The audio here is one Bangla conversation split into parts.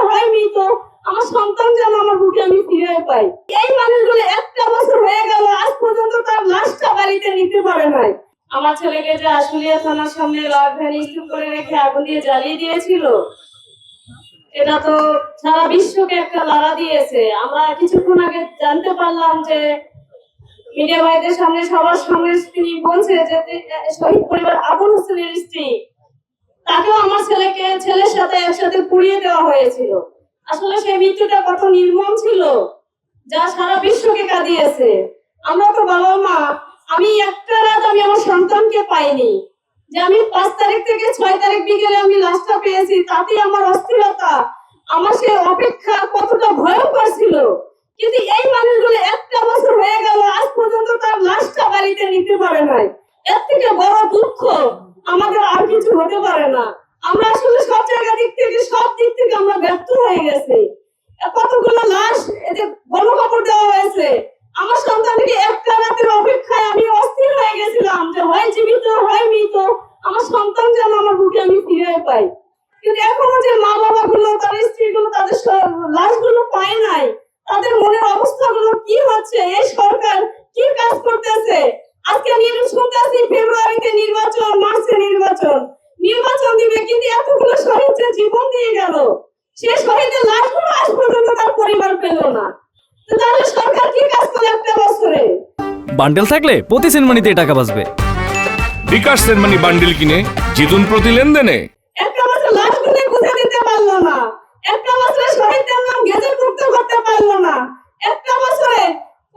হয়নি তো আমার সন্তান যেন আমার বুকে আমি ফিরে পাই। এই মানুষগুলো একটা বছর হয়ে গেল আজ পর্যন্ত তার লাশটা বাড়িতে নিতে পারে নাই। আমার ছেলেকে যে আশুলিয়া থানার সামনে লক ভ্যানে স্তূপ করে রেখে আগুন দিয়ে জ্বালিয়ে দিয়েছিল, এটা তো সারা বিশ্বকে একটা লড়া দিয়েছে। আমরা কিছুক্ষণ আগে জানতে পারলাম যে মিডিয়া ভাইদের সামনে সবার সামনে তিনি বলছে যে শহীদ পরিবার আবুল হোসেনের স্ত্রী, তাকেও আমার ছেলের সাথে একসাথে পুড়িয়ে দেওয়া হয়েছিল। আসলে সেই মৃত্যুটা কত নির্মম ছিল, যা সারা বিশ্বকে কাঁদিয়েছে। আমরা তো বাবা মা, আমি একটা রাত আমি আমার সন্তানকে পাইনি, যে আমি 5 তারিখ থেকে 6 তারিখ বিকেলে আমি লাশটা পেয়েছি, তাতে আমার অস্থিরতা, আমার সেই অপেক্ষা কতটা ভয়ঙ্কর ছিল। কিন্তু এই মানুষগুলো একটা বছর হয়ে গেল আজ পর্যন্ত তার লাশটা বাড়িতে নিতে পারে নাই। এর থেকে বড় দুঃখ আমাদের আর কিছু হতে পারে না। আমরা আসলে সব দিক থেকে আমরা ব্যর্থ হয়ে গেছি। কতগুলো লাশ এতে গণকবর দেওয়া হয়েছে। আমার সন্তানকে একটা রাতের অপেক্ষায় আমি অস্থির হয়ে গেছিলাম যে হয় জীবিত হয় মৃত, আমার সন্তান যেন আমার বুকে আমি ফিরে পাই। কিন্তু এখনো যে মা বাবা গুলো, তার স্ত্রীগুলো তাদের লাশগুলো পায় নাই, তাদের মনের অবস্থাগুলো কি হচ্ছে, এই সরকার কি কাজ করতেছে। আজকে শুনতেছি ফেব্রুয়ারিতে নির্বাচন, মার্চে নির্বাচন দিবে, কিন্তু এতগুলো শহীদ যে জীবন দিয়ে গেল, সে শহীদের লাশগুলো আজ পর্যন্ত তার পরিবার পেল না। তাহলে সরকার কি কাজ করে একটা বছরে? বান্ডেল থাকলে প্রতি সেনমানিতে টাকা বাঁচবে। বিকাশ সেনমানি বান্ডেল কিনে জিতুন প্রতি লেনদেনে। একটা বছর লাশগুলো বুঝে দিতে পারলো না, একটা বছরে শহীদদের নাম গেজেটভুক্ত করতে পারলো না, একটা বছরে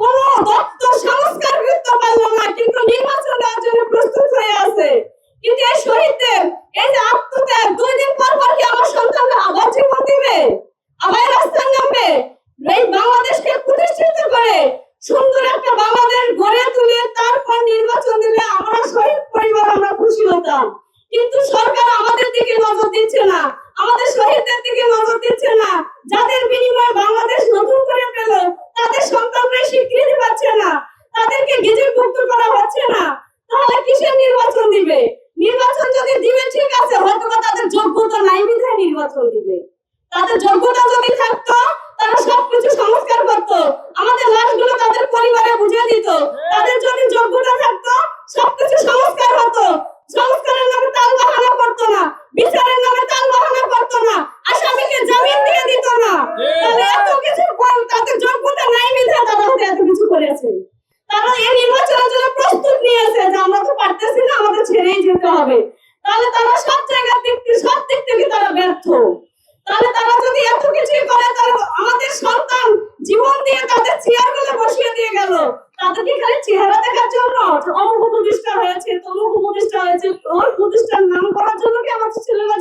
কোনো দপ্তর সংস্কার করতে পারলো না, কিন্তু নির্বাচন দেওয়ার জন্য প্রস্তুত হয়ে আছে। কিন্তু এই শহীদদের এই যে আত্মত্যাগ, 2 দিন পর কি আমার সন্তানরা আবার জীবন দিবে, আবার রাস্তায় নামবে? এই বাংলাদেশকে প্রতিষ্ঠিত করে সুন্দর একটা বাংলাদেশ গড়ে তুলে তারপর নির্বাচন দিলে আমরা শহীদ পরিবার আমরা খুশি হতাম। কিন্তু সরকার আমাদের দিকে নজর দিচ্ছে না, আমাদের শহীদদের দিকে নজর দিচ্ছে না। যাদের বিনিময়ে বাংলাদেশ নতুন করে পেল, তাদের সন্তানরা স্বীকৃতি পাচ্ছে না, তাদেরকে গেজেটভুক্ত করা হচ্ছে না। তাহলে কিসের নির্বাচন দিবে? নির্বাচন যদি দিবে ঠিক আছে, হয়তো তাদের যোগ্যতা নাই বিধায় নির্বাচন দিবে। তাদের যোগ্যতা যদি থাকতো তারা সবকিছু সংস্কার করতো, আমাদের লাশগুলো তাদের পরিবারে বুঝিয়ে দিত। তাদের যদি যোগ্যতা থাকতো সবকিছু সংস্কার হতো, সংস্কারের নামে তালবাহানা করতো না, বিচারের নামে তালবাহানা করতো না, আসামিকে জামিন দিয়ে দিত না। তাহলে এত কিছু তাদের যোগ্যতা নাই বিধায় তারা এত কিছু করেছে। তারা এই নির্বাচনের জন্য প্রস্তুত নিয়েছে যে আমরা তো পারতেছি না, আমাদের ছেড়েই যেতে হবে। তাহলে তারা সব দিক থেকে তারা ব্যর্থ। তাহলে তারা যদি এত কিছু করে, তাহলে আমাদের সন্তান জীবন দিয়ে তাদের চেয়ারগুলো বসিয়ে দিয়ে গেল, তাদেরকে খালি চেহারা দেখার জন্য অমুক প্রতিষ্ঠা হয়েছে, তমুক প্রতিষ্ঠা হয়েছে, ওর প্রতিষ্ঠার নাম করার জন্য কি আমাদের ছেলেরা